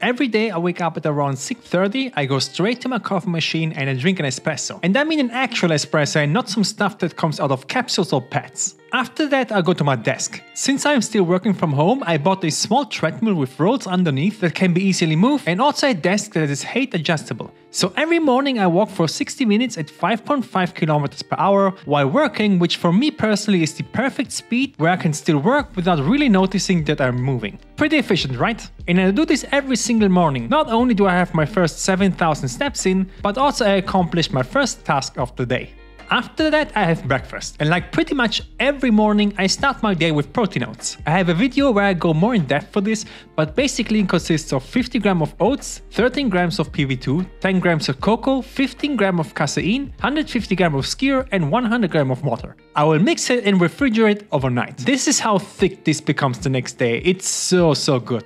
Every day I wake up at around 6:30, I go straight to my coffee machine and I drink an espresso. And I mean an actual espresso and not some stuff that comes out of capsules or pads. After that I go to my desk. Since I'm still working from home, I bought a small treadmill with rolls underneath that can be easily moved and also a desk that is height adjustable. So every morning I walk for 60 minutes at 5.5 kilometers per hour while working, which for me personally is the perfect speed where I can still work without really noticing that I'm moving. Pretty efficient, right? And I do this every single morning. Not only do I have my first 7,000 steps in, but also I accomplished my first task of the day. After that I have breakfast, and like pretty much every morning I start my day with protein oats. I have a video where I go more in depth for this, but basically it consists of 50 grams of oats, 13 grams of PV2, 10 grams of cocoa, 15 grams of casein, 150 grams of skyr and 100 grams of water. I will mix it and refrigerate overnight. This is how thick this becomes the next day. It's so good.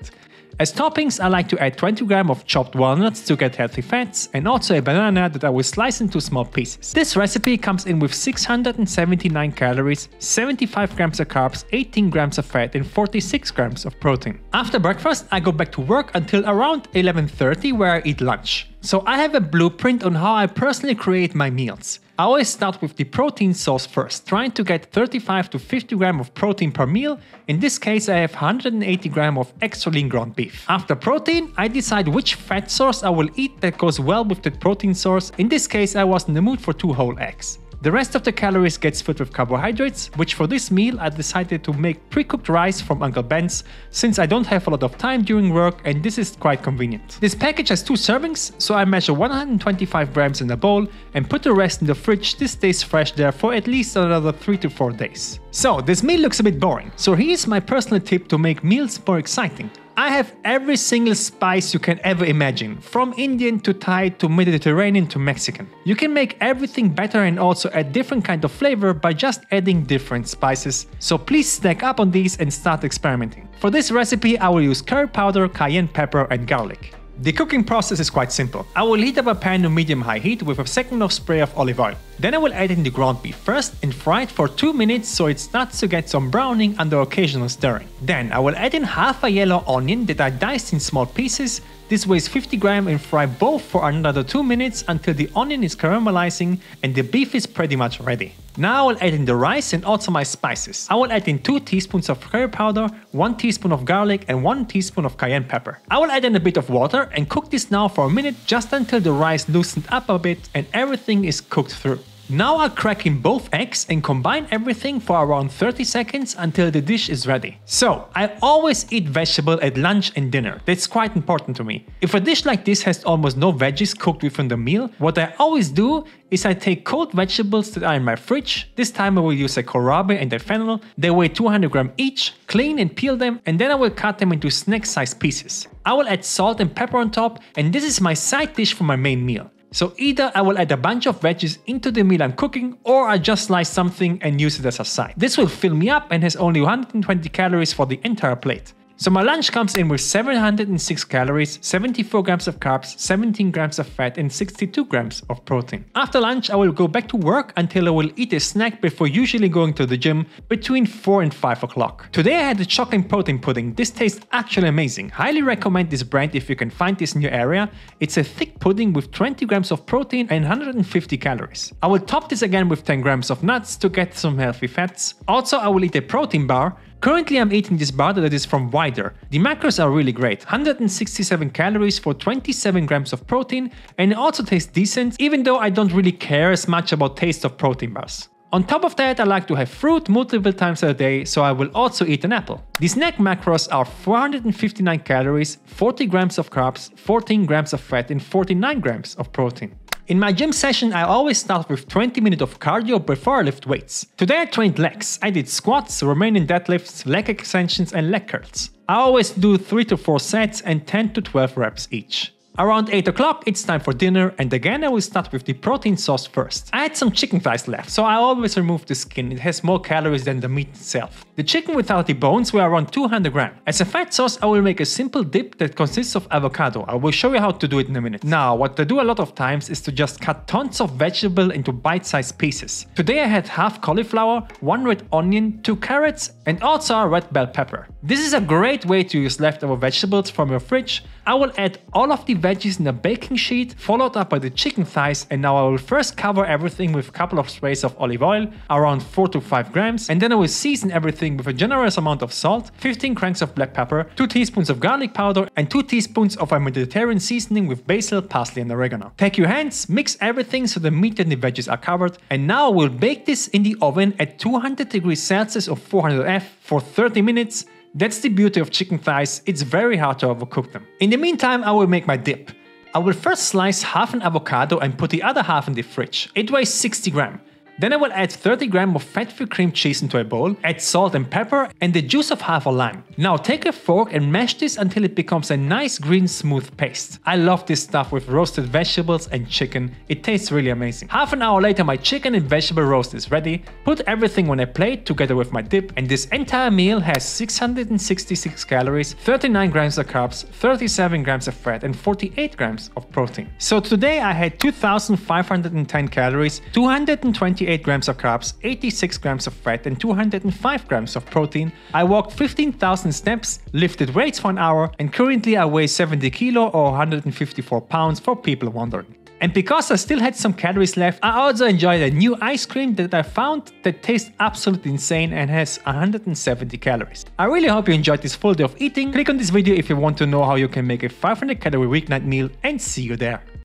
As toppings, I like to add 20 grams of chopped walnuts to get healthy fats and also a banana that I will slice into small pieces. This recipe comes in with 679 calories, 75 grams of carbs, 18 grams of fat and 46 grams of protein. After breakfast, I go back to work until around 11:30 where I eat lunch. So I have a blueprint on how I personally create my meals. I always start with the protein source first, trying to get 35 to 50 grams of protein per meal. In this case I have 180 grams of extra lean ground beef. After protein, I decide which fat source I will eat that goes well with that protein source. In this case I was in the mood for 2 whole eggs. The rest of the calories gets filled with carbohydrates, which for this meal I decided to make pre-cooked rice from Uncle Ben's, since I don't have a lot of time during work and this is quite convenient. This package has 2 servings, so I measure 125 grams in a bowl and put the rest in the fridge. This stays fresh there for at least another 3 to 4 days. So this meal looks a bit boring, so here's my personal tip to make meals more exciting. I have every single spice you can ever imagine, from Indian to Thai to Mediterranean to Mexican. You can make everything better and also add different kind of flavor by just adding different spices, so please stack up on these and start experimenting. For this recipe I will use curry powder, cayenne pepper and garlic. The cooking process is quite simple. I will heat up a pan to medium-high heat with a second of spray of olive oil. Then I will add in the ground beef first and fry it for 2 minutes so it starts to get some browning under occasional stirring. Then I will add in half a yellow onion that I diced in small pieces. This weighs 50 grams and fry both for another 2 minutes until the onion is caramelizing and the beef is pretty much ready. Now I will add in the rice and also my spices. I will add in 2 teaspoons of curry powder, 1 teaspoon of garlic and 1 teaspoon of cayenne pepper. I will add in a bit of water and cook this now for a minute just until the rice loosened up a bit and everything is cooked through. Now I'll crack in both eggs and combine everything for around 30 seconds until the dish is ready. So, I always eat vegetable at lunch and dinner. That's quite important to me. If a dish like this has almost no veggies cooked within the meal, what I always do is I take cold vegetables that are in my fridge. This time I will use a kohlrabi and a fennel. They weigh 200 grams each, clean and peel them, and then I will cut them into snack-sized pieces. I will add salt and pepper on top, and this is my side dish for my main meal. So either I will add a bunch of veggies into the meal I'm cooking, or I just slice something and use it as a side. This will fill me up and has only 120 calories for the entire plate. So my lunch comes in with 706 calories, 74 grams of carbs, 17 grams of fat and 62 grams of protein. After lunch I will go back to work until I will eat a snack before usually going to the gym between 4 and 5 o'clock. Today I had the chocolate protein pudding. This tastes actually amazing. Highly recommend this brand if you can find this in your area. It's a thick pudding with 20 grams of protein and 150 calories. I will top this again with 10 grams of nuts to get some healthy fats. Also I will eat a protein bar. Currently I'm eating this bar that is from Wider. The macros are really great, 167 calories for 27 grams of protein, and it also tastes decent, even though I don't really care as much about taste of protein bars. On top of that I like to have fruit multiple times a day, so I will also eat an apple. The snack macros are 459 calories, 40 grams of carbs, 14 grams of fat and 49 grams of protein. In my gym session I always start with 20 minutes of cardio before I lift weights. Today I trained legs. I did squats, Romanian deadlifts, leg extensions and leg curls. I always do 3 to 4 sets and 10 to 12 reps each. Around 8 o'clock it's time for dinner, and again I will start with the protein source first. I had some chicken thighs left, so I always remove the skin. It has more calories than the meat itself. The chicken without the bones were around 200 grams. As a fat sauce, I will make a simple dip that consists of avocado. I will show you how to do it in a minute. Now, what I do a lot of times is to just cut tons of vegetable into bite-sized pieces. Today I had half cauliflower, 1 red onion, 2 carrots, and also a red bell pepper. This is a great way to use leftover vegetables from your fridge. I will add all of the veggies in a baking sheet, followed up by the chicken thighs, and now I will first cover everything with a couple of sprays of olive oil, around 4 to 5 grams, and then I will season everything with a generous amount of salt, 15 cranks of black pepper, 2 teaspoons of garlic powder, and 2 teaspoons of a Mediterranean seasoning with basil, parsley, and oregano. Take your hands, mix everything so the meat and the veggies are covered, and now we'll bake this in the oven at 200 degrees Celsius or 400 F for 30 minutes. That's the beauty of chicken thighs, it's very hard to overcook them. In the meantime, I will make my dip. I will first slice half an avocado and put the other half in the fridge. It weighs 60 grams. Then I will add 30 grams of fat-free cream cheese into a bowl, add salt and pepper and the juice of half a lime. Now take a fork and mash this until it becomes a nice green smooth paste. I love this stuff with roasted vegetables and chicken, it tastes really amazing. Half an hour later my chicken and vegetable roast is ready. Put everything on a plate together with my dip, and this entire meal has 666 calories, 39 grams of carbs, 37 grams of fat and 48 grams of protein. So today I had 2510 calories, 228 grams of carbs, 86 grams of fat and 205 grams of protein. I walked 15,000 steps, lifted weights for an hour, and currently I weigh 70 kilo or 154 pounds for people wondering. And because I still had some calories left, I also enjoyed a new ice cream that I found that tastes absolutely insane and has 170 calories. I really hope you enjoyed this full day of eating. Click on this video if you want to know how you can make a 500 calorie weeknight meal, and see you there.